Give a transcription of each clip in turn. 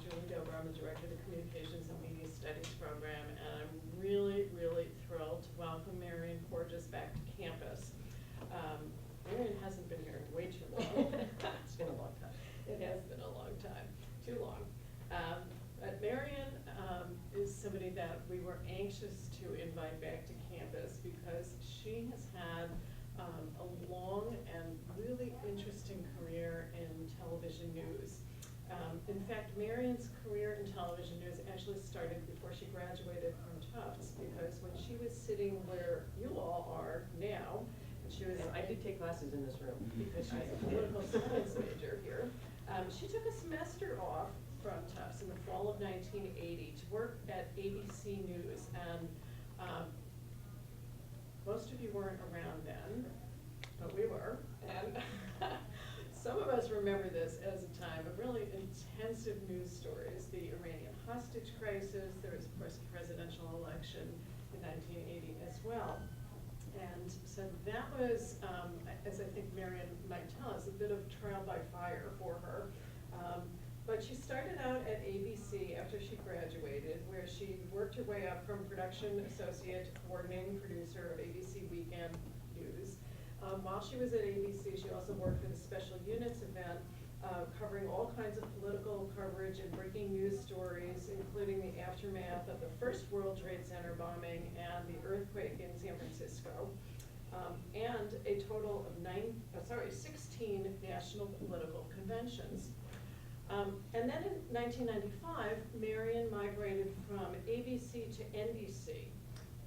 Julie Dobrow. I'm the director of the Communications and Media Studies program, and I'm really, really thrilled to welcome Marian Porges back to campus. Marian hasn't been here way too long. It's been a long time. It has been a long time, too long. But Marian is somebody that we were anxious to invite back to campus because she has had a long and really interesting career in television news. In fact, Marian's career in television news actually started before she graduated from Tufts, because when she was sitting where you all are now, and she was— I did take classes in this room. because she's a political science major here. She took a semester off from Tufts in the fall of 1980 to work at ABC News, and most of you weren't around then, but we were, and some of us remember this as a time of really intensive news stories. The Iranian hostage crisis, there was, of course, a presidential election in 1980 as well. And so that was, as I think Marian might tell us, a bit of trial by fire for her. But she started out at ABC after she graduated, where she worked her way up from production associate to coordinating producer of ABC Weekend News. While she was at ABC, she also worked for the Special Units event, covering all kinds of political coverage and breaking news stories, including the aftermath of the first World Trade Center bombing and the earthquake in San Francisco, and a total of 16 national political conventions. And then in 1995, Marian migrated from ABC to NBC,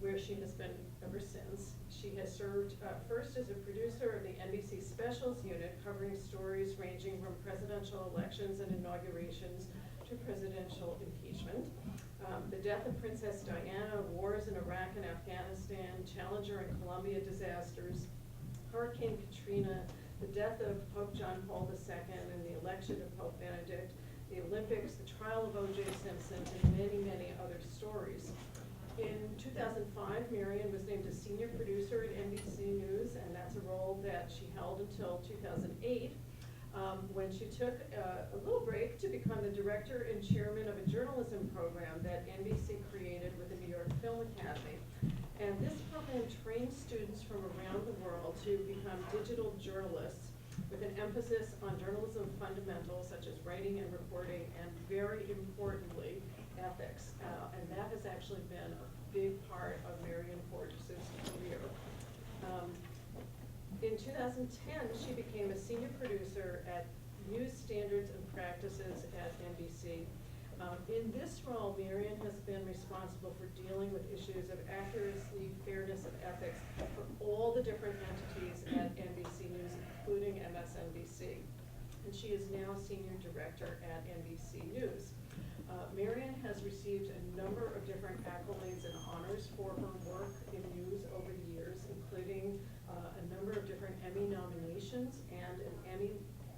where she has been ever since. She has served first as a producer of the NBC Specials Unit, covering stories ranging from presidential elections and inaugurations to presidential impeachment. The death of Princess Diana, wars in Iraq and Afghanistan, Challenger and Columbia disasters, Hurricane Katrina, the death of Pope John Paul II and the election of Pope Benedict, the Olympics, the trial of O.J. Simpson, and many, many other stories. In 2005, Marian was named a senior producer at NBC News, and that's a role that she held until 2008, when she took a little break to become the director and chairman of a journalism program that NBC created with the New York Film Academy. And this program trains students from around the world to become digital journalists with an emphasis on journalism fundamentals such as writing and reporting, and very importantly, ethics. And that has actually been a big part of Marian Porges' career. In 2010, she became a senior producer at News Standards and Practices at NBC. In this role, Marian has been responsible for dealing with issues of accuracy, fairness, and ethics for all the different entities at NBC News, including MSNBC. And she is now senior director at NBC News. Marian has received a number of different accolades and honors for her work in news over the years, including a number of different Emmy nominations and an Emmy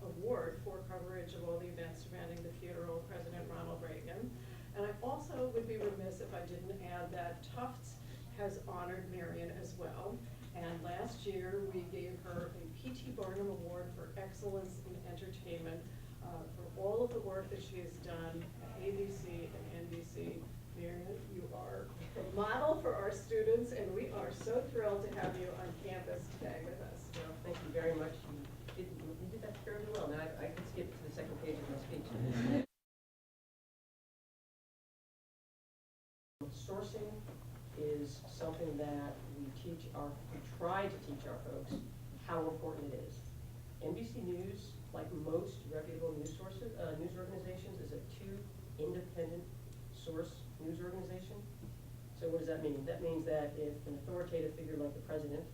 award for coverage of all the events surrounding the funeral of President Ronald Reagan. And I also would be remiss if I didn't add that Tufts has honored Marian as well. And last year, we gave her a P.T. Barnum Award for Excellence in Entertainment for all of the work that she has done at ABC and NBC. Marian, you are a model for our students, and we are so thrilled to have you on campus today with us. Well, thank you very much. You did that fairly well. Now I can skip to the second page of my speech. Sourcing is something that we try to teach our folks how important it is. NBC News, like most reputable news organizations, is a independent source news organization. So what does that mean? That means that if an authoritative figure like the president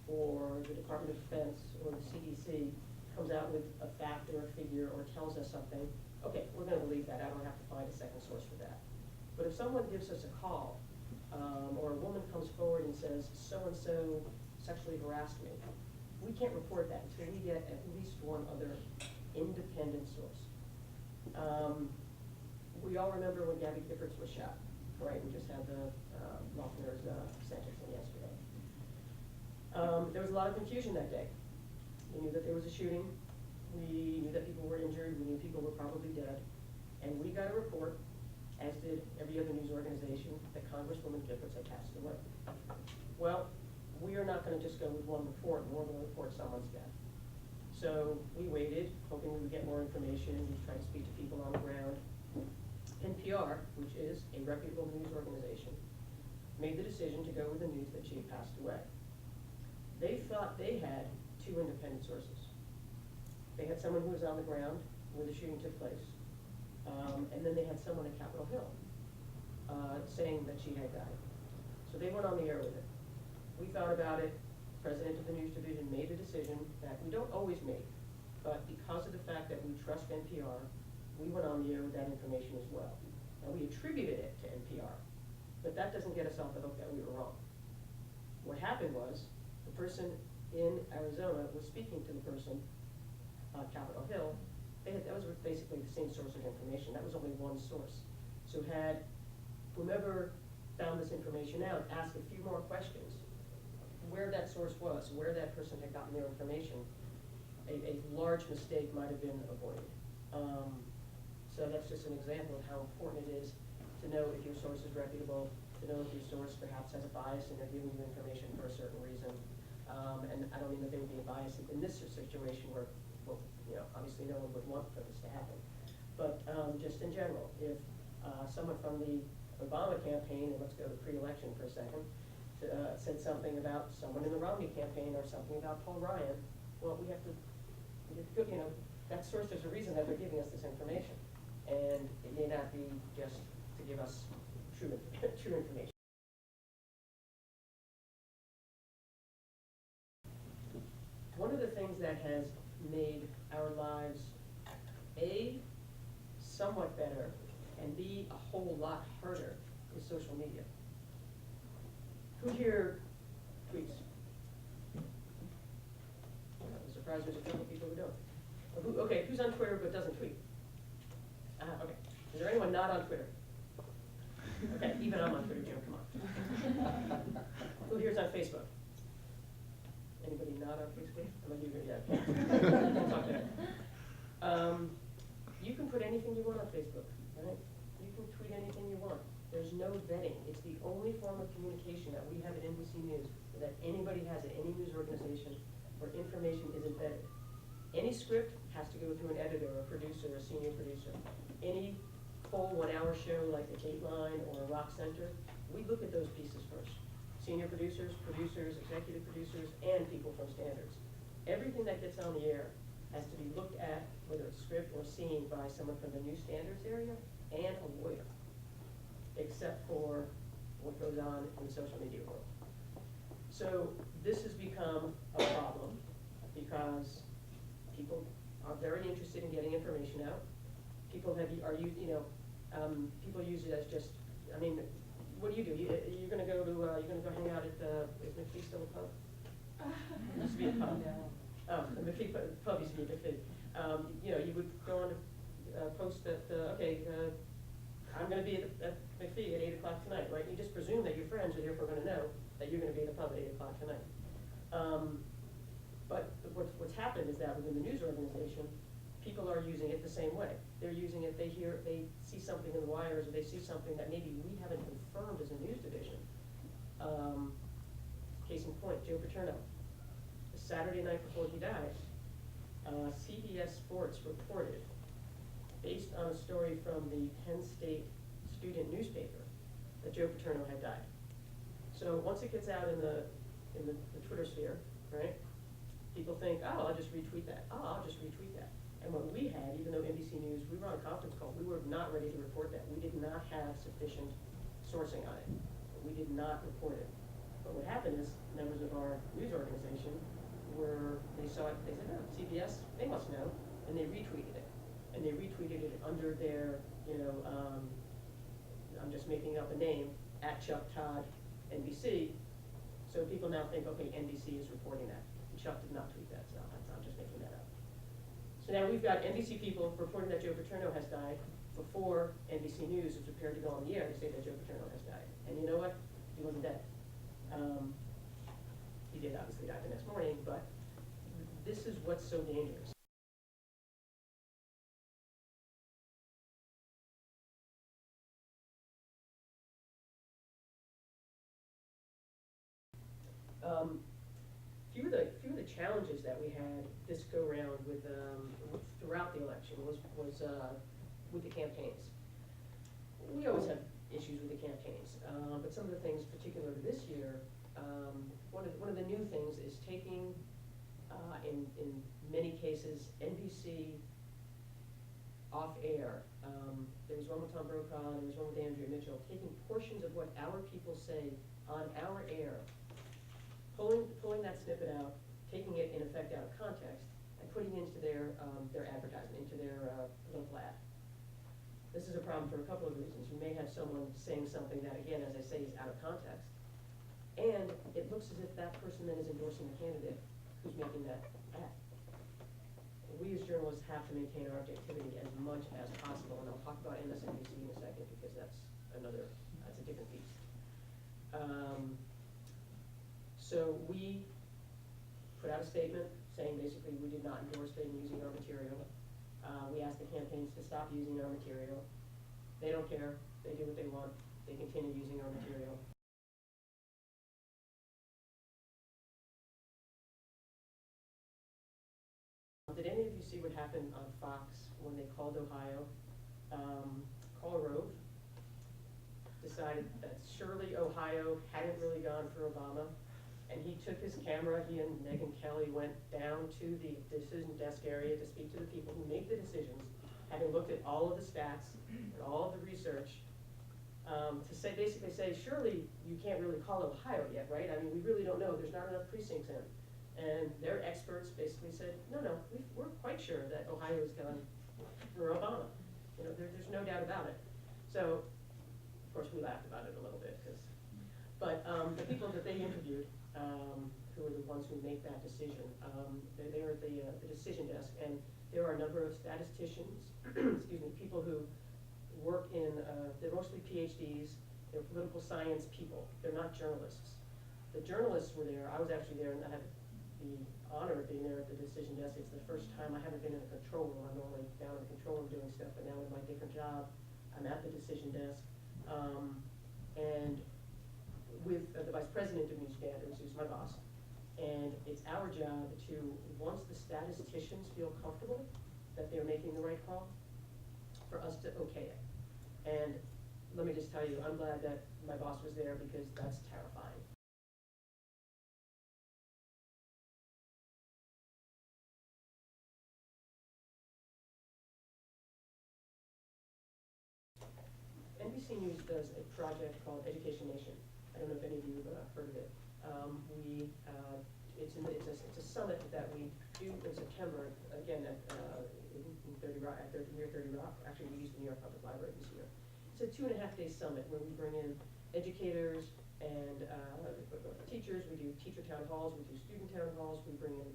or the Department of Defense or the CDC comes out with a fact or a figure or tells us something, okay, we're going to believe that. I don't have to find a second source for that. But if someone gives us a call, or a woman comes forward and says, so-and-so sexually harassed me, we can't report that until we get at least one other independent source. We all remember when Gabby Giffords was shot, right? We just had the Lochner's sentencing yesterday. There was a lot of confusion that day. We knew that there was a shooting. We knew that people were injured. We knew people were probably dead. And we got a report, as did every other news organization, that Congresswoman Giffords had passed away. Well, we are not gonna just go with one report, nor will report someone's death. So we waited, hoping we would get more information, we tried to speak to people on the ground. NPR, which is a reputable news organization, made the decision to go with the news that she had passed away. They thought they had two independent sources. They had someone who was on the ground where the shooting took place, and then they had someone at Capitol Hill saying that she had died. So they went on the air with it. We thought about it. President of the news division made a decision that we don't always make, but because of the fact that we trust NPR, we went on the air with that information as well. And we attributed it to NPR, but that doesn't get us off the hook that we were wrong. What happened was, the person in Arizona was speaking to the person on Capitol Hill. That was basically the same source of information. That was only one source. So had whomever found this information out asked a few more questions, where that source was, where that person had gotten their information, a large mistake might have been avoided. So that's just an example of how important it is to know if your source is reputable, to know if your source perhaps has a bias and they're giving you information for a certain reason. And I don't mean that there would be a bias in this situation where, well, obviously no one would want for this to happen. But just in general, if someone from the Obama campaign, and let's go to pre-election for a second, said something about someone in the Romney campaign or something about Paul Ryan, well, we have to that source, there's a reason that they're giving us this information. And it may not be just to give us true information. One of the things that has made our lives, A, somewhat better, and B, a whole lot harder, is social media. Who here tweets? I'm surprised there's a couple people who don't. Okay, who's on Twitter but doesn't tweet? Okay. Is there anyone not on Twitter? Okay, even I'm on Twitter, Jim, come on. Who here's on Facebook? Anybody not on Facebook? I'm gonna give you yeah. Talk to them. You can put anything you want on Facebook, right? You can tweet anything you want. There's no vetting. It's the only form of communication that we have at NBC News, or that anybody has at any news organization, where information isn't vetted. Any script has to go through an editor, a producer, a senior producer. Any full 1 hour show like the Dateline or Rock Center, we look at those pieces first. Senior producers, executive producers, and people from standards. Everything that gets on the air has to be looked at, whether it's script or seen, by someone from the news standards area and a lawyer, except for what goes on in the social media world. So this has become a problem because people are very interested in getting information out. People people use it as just, what do? You're going to go hang out at the, is McPhee still a pub? It used to be a pub. Oh, the McPhee pub used to be McPhee. You would go on to post that, I'm going to be at McPhee at 8 o'clock tonight, right? You just presume that your friends are therefore going to know that you're going to be in the pub at 8 o'clock tonight. But what's happened is that within the news organization, people are using it the same way. They're using it, they see something in the wires, or they see something that maybe we haven't confirmed as a news division. Case in point, Joe Paterno. The Saturday night before he died, CBS Sports reported, based on a story from the Penn State student newspaper, that Joe Paterno had died. So once it gets out in the Twitter sphere, right, people think, oh, I'll just retweet that. Oh, I'll just retweet that. And what we had, even though NBC News, we were on a conference call, we were not ready to report that. We did not have sufficient sourcing on it. We did not report it. But what happened is members of our news organization they saw it, they said, oh, CBS, they must know, and they retweeted it. And they retweeted it under their, I'm just making up a name, at Chuck Todd NBC. So people now think, okay, NBC is reporting that. Chuck did not tweet that, so I'm just making that up. So now we've got NBC people reporting that Joe Paterno has died before NBC News is prepared to go on the air to say that Joe Paterno has died. And you know what? He wasn't dead. He did obviously die the next morning, but this is what's so dangerous. Few of the challenges that we had this go round throughout the election was with the campaigns. We always have issues with the campaigns, but some of the things particular to this year, one of the new things is taking, in many cases, NBC off air. There was one with Tom Brokaw, and there was one with Andrea Mitchell, taking portions of what our people say on our air, pulling that snippet out, taking it in effect out of context, and putting it into their advertisement, into their political ad. This is a problem for a couple of reasons. You may have someone saying something that, again, as I say, is out of context, and it looks as if that person then is endorsing the candidate who's making that ad. We as journalists have to maintain our objectivity as much as possible, and I'll talk about MSNBC in a second because that's a different beast. So we put out a statement saying basically we did not endorse them using our material. We asked the campaigns to stop using our material. They don't care. They do what they want. They continue using our material. Did any of you see what happened on Fox when they called Ohio? Karl Rove decided that surely Ohio hadn't really gone for Obama, and he took his camera, he and Megyn Kelly went down to the decision desk area to speak to the people who make the decisions, having looked at all of the stats and all of the research, to basically say, surely you can't really call Ohio yet, right? I mean, we really don't know. There's not enough precincts in. And their experts basically said, no, we're quite sure that Ohio has gone for Obama. You know, there's no doubt about it. So, of course, we laughed about it a little bit, but the people that they interviewed, who are the ones who make that decision, they're at the decision desk, and there are a number of statisticians, excuse me, people who work in, they're mostly PhDs, they're political science people, they're not journalists. The journalists were there. I was actually there, and I had the honor of being there at the decision desk. It's the first time I haven't been in a control room. I'm normally down in the control room doing stuff, but now with my different job, I'm at the decision desk. And with the vice president of News Standards, who's my boss. And it's our job to, once the statisticians feel comfortable that they're making the right call, for us to okay it. And let me just tell you, I'm glad that my boss was there because that's terrifying. NBC News does a project called Education Nation. I don't know if any of you have heard of it. It's a summit that we do in September, again, in 30 Rock, near 30 Rock. Actually, we used the New York Public Library this year. It's a 2.5-day summit where we bring in educators and teachers. We do teacher town halls, we do student town halls, we bring in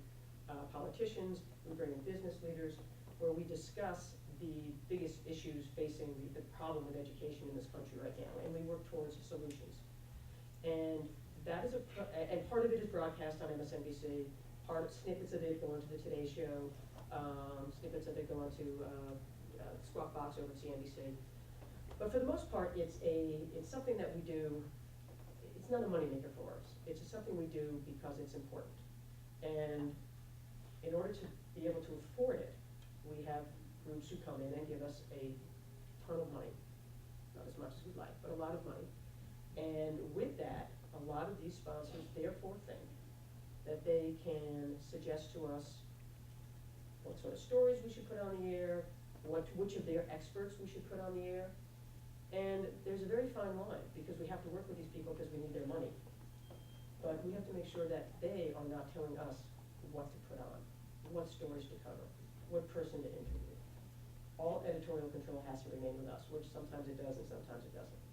politicians, we bring in business leaders, where we discuss the biggest issues facing the problem with education in this country right now, and we work towards solutions. And that is and part of it is broadcast on MSNBC. Snippets of it go into the Today Show. Snippets of it go into Squawk Box over at CNBC. But for the most part, it's something that we do. It's not a moneymaker for us. It's just something we do because it's important. And in order to be able to afford it, we have groups who come in and give us a ton of money. Not as much as we'd like, but a lot of money. And with that, a lot of these sponsors therefore think that they can suggest to us what sort of stories we should put on the air, which of their experts we should put on the air. And there's a very fine line, because we have to work with these people because we need their money. But we have to make sure that they are not telling us what to put on, what stories to cover, what person to interview. All editorial control has to remain with us, which sometimes it does and sometimes it doesn't.